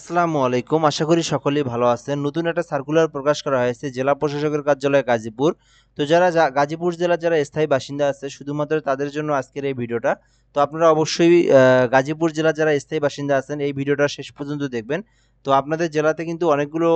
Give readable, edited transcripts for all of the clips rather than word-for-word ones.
আসসালামু আলাইকুম। আশা করি সকলেই ভালো আছেন। নতুন একটা সার্কুলার প্রকাশ করা হয়েছে জেলা প্রশাসকের কার্যালয় গাজীপুর। তো যারা গাজীপুর জেলার যারা স্থায়ী বাসিন্দা আছে শুধুমাত্র তাদের জন্য আজকের এই ভিডিওটা। তো আপনারা অবশ্যই গাজীপুর জেলার যারা স্থায়ী বাসিন্দা আছেন এই ভিডিওটা শেষ পর্যন্ত দেখবেন। তো আপনাদের জেলাতে কিন্তু অনেকগুলো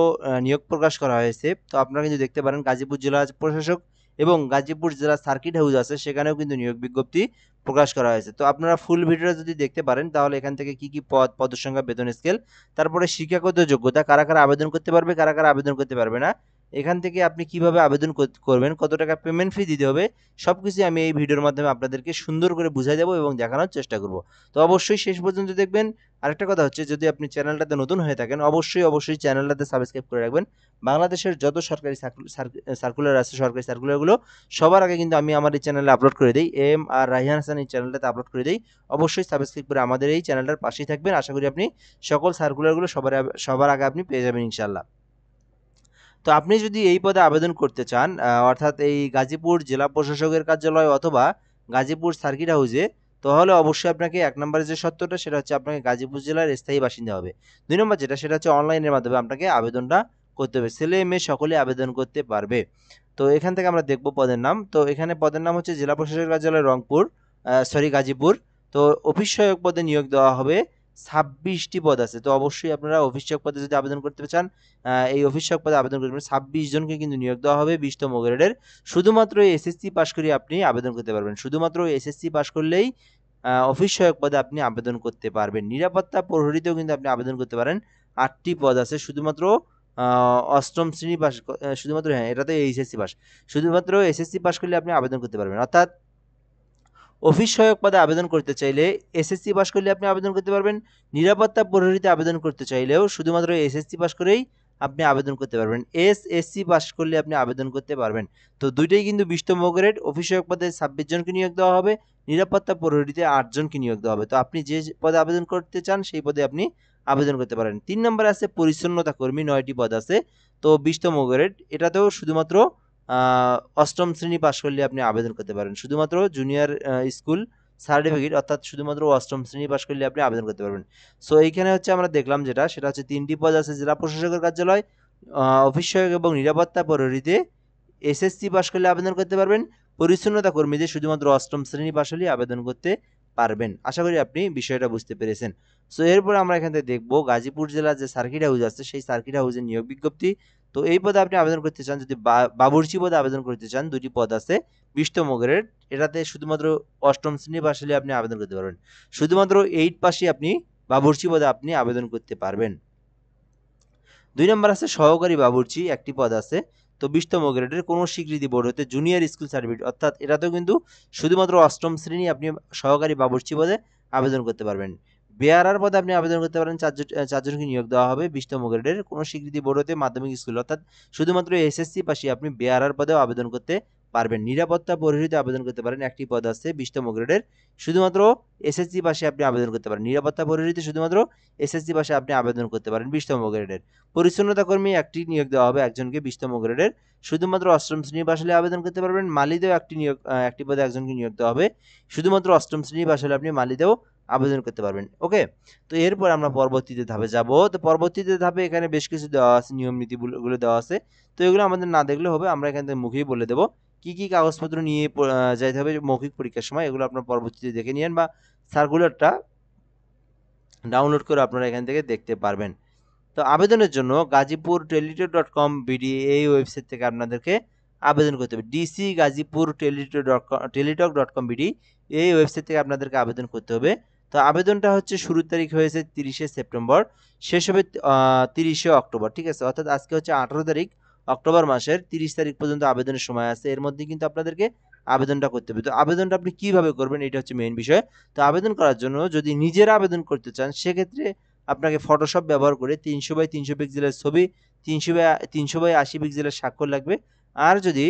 নিয়োগ প্রকাশ করা হয়েছে। তো আপনারা কিন্তু দেখতে পারেন গাজীপুর জেলা প্রশাসক এবং গাজীপুর জেলা সার্কিট হাউস আছে সেখানেও কিন্তু নিয়োগ বিজ্ঞপ্তি প্রকাশ করা হয়েছে। তো আপনারা ফুল ভিডিওটা যদি দেখতে পারেন তাহলে এখান থেকে কি কি পদ, পদের সংখ্যা, বেতন স্কেল, তারপরে শিক্ষাগত যোগ্যতা কারা কারা আবেদন করতে পারবে, কারা কারা আবেদন করতে পারবে না, এখান থেকে আপনি কিভাবে আবেদন করবেন, কত টাকা পেমেন্ট ফি দিতে হবে, সবকিছু আমি এই ভিডিওর মাধ্যমে আপনাদেরকে সুন্দর করে বুঝাই দেবো এবং দেখানোর চেষ্টা করব। তো অবশ্যই শেষ পর্যন্ত দেখবেন। আরেকটা কথা হচ্ছে, যদি আপনি চ্যানেলটাতে নতুন হয়ে থাকেন অবশ্যই চ্যানেলটাতে সাবস্ক্রাইব করে রাখবেন। বাংলাদেশের যত সরকারি সার্কুলার আছে, সরকারি সার্কুলারগুলো সবার আগে কিন্তু আমি আমার এই চ্যানেলে আপলোড করে দিই। এম আর রাইহান হাসান এই চ্যানেলটাতে আপলোড করে দিই। অবশ্যই সাবস্ক্রাইব করে আমাদের এই চ্যানেলটার পাশেই থাকবেন। আশা করি আপনি সকল সার্কুলারগুলো সবার আগে আপনি পেয়ে যাবেন ইনশাল্লাহ। তো আপনি যদি এই পদে আবেদন করতে চান, অর্থাৎ এই গাজীপুর জেলা প্রশাসকের কার্যালয় অথবা গাজীপুর সার্কিট হাউসে, তাহলে অবশ্যই আপনাকে ১ নম্বরে যে শর্তটা সেটা হচ্ছে আপনাকে গাজীপুর জেলার স্থায়ী বাসিন্দা হবে। ২ নম্বর সেটা হচ্ছে অনলাইনের মাধ্যমে আপনাকে আবেদনটা করতে হবে। ছেলে মেয়ে সকলেই আবেদন করতে পারবে। তো এখান থেকে আমরা দেখব পদের নাম। তো এখানে পদের নাম হচ্ছে জেলা প্রশাসকের কার্যালয় রংপুর, গাজীপুর। তো অফিস সহায়ক পদে নিয়োগ দেওয়া হবে। ২৬টি পদ আছে। তো অবশ্যই আপনারা অফিস সহায়ক পদে যদি আবেদন করতে চান, এই অফিস সহায়ক পদে আবেদন করবেন। ২৬ জনকে কিন্তু নিয়োগ দেওয়া হবে ২০তম গ্রেডের। শুধুমাত্র এসএসসি পাস করে আপনি আবেদন করতে পারবেন। শুধুমাত্র এসএসসি পাস করলেই অফিস সহায়ক পদে আপনি আবেদন করতে পারবেন। নিরাপত্তা প্রহরীতেও কিন্তু আপনি আবেদন করতে পারেন। ৮টি পদ আছে। শুধুমাত্র অষ্টম শ্রেণী পাস, শুধুমাত্র, হ্যাঁ, এটাতে এইচএসসি পাস। শুধুমাত্র এসএসসি পাস করলে আপনি আবেদন করতে পারবেন। অর্থাৎ অফিস সহায়ক পদে আবেদন করতে চাইলে এসএসসি পাস করলে আপনি আবেদন করতে পারবেন। নিরাপত্তা প্রহরীতে আবেদন করতে চাইলেও শুধুমাত্র এসএসসি পাস করেই আপনি আবেদন করতে পারবেন। এসএসসি পাস করলে আপনি আবেদন করতে পারবেন। তো দুইটাই কিন্তু ২০তম গ্রেড। অফিস সহায়ক পদে ২৬ জনকে নিয়োগ দেওয়া হবে, নিরাপত্তা প্রহরীতে ৮ জনকে নিয়োগ দেওয়া হবে। তো আপনি যে পদে আবেদন করতে চান সেই পদে আপনি আবেদন করতে পারেন। ৩ নম্বরে আছে পরিচ্ছন্নতা কর্মী, ৯টি পদ আছে। তো ২০তম গ্রেড, এটাতেও শুধুমাত্র আ অষ্টম শ্রেণী পাস করলে আপনি আবেদন করতে পারেন। শুধুমাত্র জুনিয়র স্কুল সার্টিফিকেট, অর্থাৎ শুধুমাত্র অষ্টম শ্রেণী পাস করলে আপনি আবেদন করতে পারবেন। সো এইখানে হচ্ছে আমরা দেখলাম সেটা হচ্ছে ৩টি পদ আছে জেলা প্রশাসকের কার্যালয়, অফিস সহায়ক এবং নিরাপত্তা প্রহরীতে এসএসসি পাস করলে আবেদন করতে পারবেন। পরিচ্ছন্নতা কর্মীদের শুধুমাত্র অষ্টম শ্রেণী পাস হলেই আবেদন করতে পারবেন। আশা করি আপনি বিষয়টা বুঝতে পেরেছেন। সো এরপর আমরা এখান থেকে দেখব গাজীপুর জেলার যে সার্কিট হাউস আছে সেই সার্কিট হাউসের নিয়োগ বিজ্ঞপ্তি। তো এই পদে আপনি আবেদন করতে চান, যদি বাবুর্চি পদে আবেদন করতে চান, ২টি পদ আছে ২০তম গ্রেড। এটাতে শুধুমাত্র অষ্টম শ্রেণী পাস হলে আপনি আবেদন করতে পারবেন। শুধুমাত্র 8 পাসই আপনি বাবুর্চি পদে আপনি আবেদন করতে পারবেন। ২ নম্বর আছে সহকারী বাবুর্চি, ১টি পদ আছে। তো ২০তম গ্রেডের কোনো স্বীকৃতি বোর্ড হতে জুনিয়র স্কুল সার্টিফিকেট, অর্থাৎ এটাতেও কিন্তু শুধুমাত্র অষ্টম শ্রেণী আপনি সহকারী বাবুর্চি পদে আবেদন করতে পারবেন। বেয়ারার পদে আপনি আবেদন করতে পারেন, ৪ জনকে নিয়োগ দেওয়া হবে ২০তম গ্রেডের কোনো স্বীকৃতি বোর্ড হতে মাধ্যমিক স্কুল, অর্থাৎ শুধুমাত্র এসএসসি পাশে আপনি বেয়ারার পদেও আবেদন করতে পারবেন। নিরাপত্তা প্রহরীতে আবেদন করতে পারেন, ১টি পদ আছে ২০তম গ্রেডের। শুধুমাত্র এসএসসি পাশে আপনি আবেদন করতে পারেন। নিরাপত্তা প্রহরীতে শুধুমাত্র এসএসসি পাশে আপনি আবেদন করতে পারেন ২০তম গ্রেডের। পরিচ্ছন্নতা কর্মী ১টি নিয়োগ দেওয়া হবে একজনকে ২০তম গ্রেডের। শুধুমাত্র অষ্টম শ্রেণী পাস হলে আবেদন করতে পারবেন। মালিতেও ১টি পদে একজনকে নিয়োগ দেওয়া হবে। শুধুমাত্র অষ্টম শ্রেণী পাস হলে আপনি মালিতেও আবেদন করতে পারবেন। ওকে? তো এরপর আমরা পরবর্তীতে ধাপে যাব। তো পরবর্তীতে ধাপে এখানে বেশ কিছু দেওয়া আছে, নিয়ম নীতিগুলো দেওয়া আছে। তো এগুলো আমাদের না দেখলে হবে, আমরা এখান থেকে মুখেই বলে দেব। কি কি কাগজপত্র নিয়ে যাইতে হবে মৌখিক পরীক্ষার সময়, এগুলো আপনারা পরবর্তীতে দেখে নিয়েন বা সার্কুলারটা ডাউনলোড করে আপনারা এখান থেকে দেখতে পারবেন। তো আবেদনের জন্য গাজীপুর টেলিটক.com বিডি এই ওয়েবসাইট থেকে আপনাদেরকে আবেদন করতে হবে। ডিসি গাজীপুর টেলিটক.com বিডি এই ওয়েবসাইট থেকে আপনাদেরকে আবেদন করতে হবে। তো আবেদনটা হচ্ছে শুরুর তারিখ হয়েছে ৩০শে সেপ্টেম্বর, শেষ হবে ৩০শে অক্টোবর। ঠিক আছে? অর্থাৎ আজকে হচ্ছে ১৮ তারিখ, অক্টোবর মাসের ৩০ তারিখ পর্যন্ত আবেদনের সময় আছে। এর মধ্যে কিন্তু আপনাদেরকে আবেদনটা করতে হবে। তো আবেদনটা আপনি কিভাবে করবেন এটা হচ্ছে মেইন বিষয়। তো আবেদন করার জন্য যদি নিজেরা আবেদন করতে চান সেক্ষেত্রে আপনাকে ফটোশপ ব্যবহার করে ৩০০ বাই ৩০০ পিক্সেলের ছবি, ৩০০ বাই ৮০ পিক্সেলের স্বাক্ষর লাগবে। আর যদি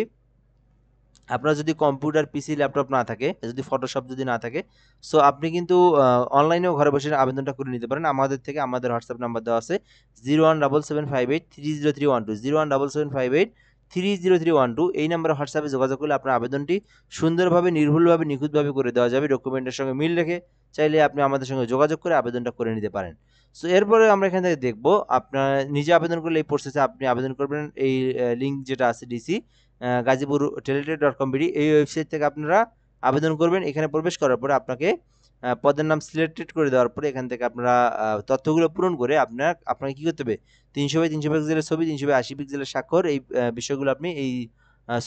আপনার যদি কম্পিউটার, পিসি, ল্যাপটপ না থাকে, যদি ফটোশপ যদি না থাকে, সো আপনি কিন্তু অনলাইনেও ঘরে বসে আবেদনটা করে নিতে পারেন আমাদের থেকে। আমাদের হোয়াটসঅ্যাপ নাম্বার দেওয়া আছে 017758303120, 30312 এই নম্বরে হোয়াটসঅ্যাপে যোগাযোগ করলে আপনার আবেদনটি সুন্দরভাবে, নির্ভুলভাবে, নিখুঁতভাবে করে দেওয়া যাবে। ডকুমেন্টের সঙ্গে মিল রেখে চাইলে আপনি আমাদের সঙ্গে যোগাযোগ করে আবেদনটা করে নিতে পারেন। সো এরপরে আমরা এখান থেকে দেখব আপনার নিজে আবেদন করলে এই প্রসেসে আপনি আবেদন করবেন। এই লিঙ্ক যেটা আছে ডিসি গাজীপুর টেলিটক.com.bd এই ওয়েবসাইট থেকে আপনারা আবেদন করবেন। এখানে প্রবেশ করার পরে আপনাকে পদের নাম সিলেক্টেড করে দেওয়ার পরে এখান থেকে আপনারা তথ্যগুলো পূরণ করে আপনাকে কি করতে হবে, 300x300 পিক্সেলের ছবি, 300x80 পিক্সেলের স্বাক্ষর, এই বিষয়গুলো আপনি এই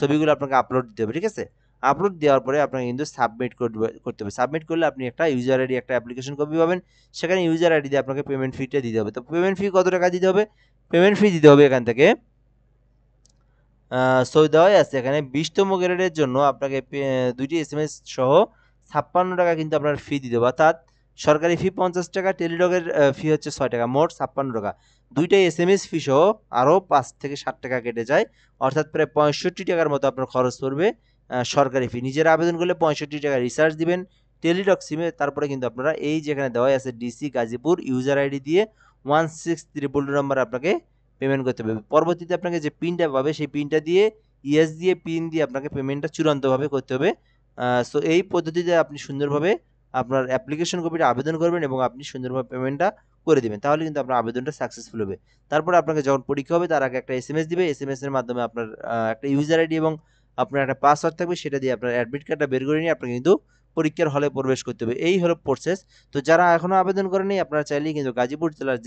ছবিগুলো আপনাকে আপলোড দিতে হবে, ঠিক আছে? আপলোড দেওয়ার পরে আপনাকে কিন্তু সাবমিট করতে হবে। সাবমিট করলে আপনি একটা ইউজার আইডি, একটা অ্যাপ্লিকেশন কপি পাবেন। সেখানে ইউজার আইডি দিয়ে আপনাকে পেমেন্ট ফিটা দিতে হবে। তো পেমেন্ট ফি কত টাকা দিতে হবে? পেমেন্ট ফি দিতে হবে এখান থেকে সো দেওয়াই আছে এখানে 20তম গ্রেডের জন্য আপনাকে 2টি SMS সহ 56 টাকা কিন্তু আপনার ফি দিতে হবে। অর্থাৎ সরকারি ফি 50 টাকা, টেলিটকের ফি হচ্ছে 6 টাকা, মোট 56 টাকা। 2টাই SMS ফি সহ আরও 5 থেকে 7 টাকা কেটে যায়, অর্থাৎ প্রায় 65 টাকার মতো আপনার খরচ পড়বে সরকারি ফি। নিজেরা আবেদন করলে 65 টাকা রিচার্জ দিবেন টেলিটক সিমে। তারপরে কিন্তু আপনারা এই যেখানে দেওয়াই আছে ডিসি গাজীপুর ইউজার আইডি দিয়ে 16322 নম্বর আপনাকে পেমেন্ট করতে হবে। পরবর্তীতে আপনাকে যে পিনটা পাবে সেই পিনটা দিয়ে ইয়েস দিয়ে পিন দিয়ে আপনাকে পেমেন্টটা চূড়ান্তভাবে করতে হবে। সো এই পদ্ধতিতে আপনি সুন্দরভাবে আপনার অ্যাপ্লিকেশন কপিটা আবেদন করবেন এবং আপনি সুন্দরভাবে পেমেন্টটা করে দিবেন। তাহলে কিন্তু আপনার আবেদনটা সাকসেসফুল হবে। তারপরে আপনাকে যখন পরীক্ষা হবে তার আগে একটা SMS দিবে। SMS এর মাধ্যমে আপনার একটা ইউজার আইডি এবং আপনার একটা পাসওয়ার্ড থাকবে, সেটা দিয়ে আপনার অ্যাডমিট কার্ডটা বের করে নিয়ে আপনাকে কিন্তু পরীক্ষার হলে প্রবেশ করতে হবে। এই হলো প্রসেস। তো যারা এখনো আবেদন করেনি আপনারা চাইলেই কিন্তু গাজীপুর জেলার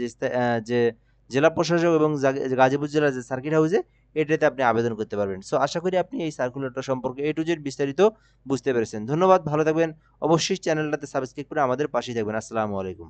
যে জেলা প্রশাসক এবং গাজীপুর জেলার যে সার্কিট হাউসে এটাতে আপনি আবেদন করতে পারবেন। সো আশা করি আপনি এই সার্কুলারটা সম্পর্কে A to Z বিস্তারিত বুঝতে পেরেছেন। ধন্যবাদ, ভালো থাকবেন। অবশ্যই চ্যানেলটাতে সাবস্ক্রাইব করে আমাদের পাশেই থাকবেন। আসসালামু আলাইকুম।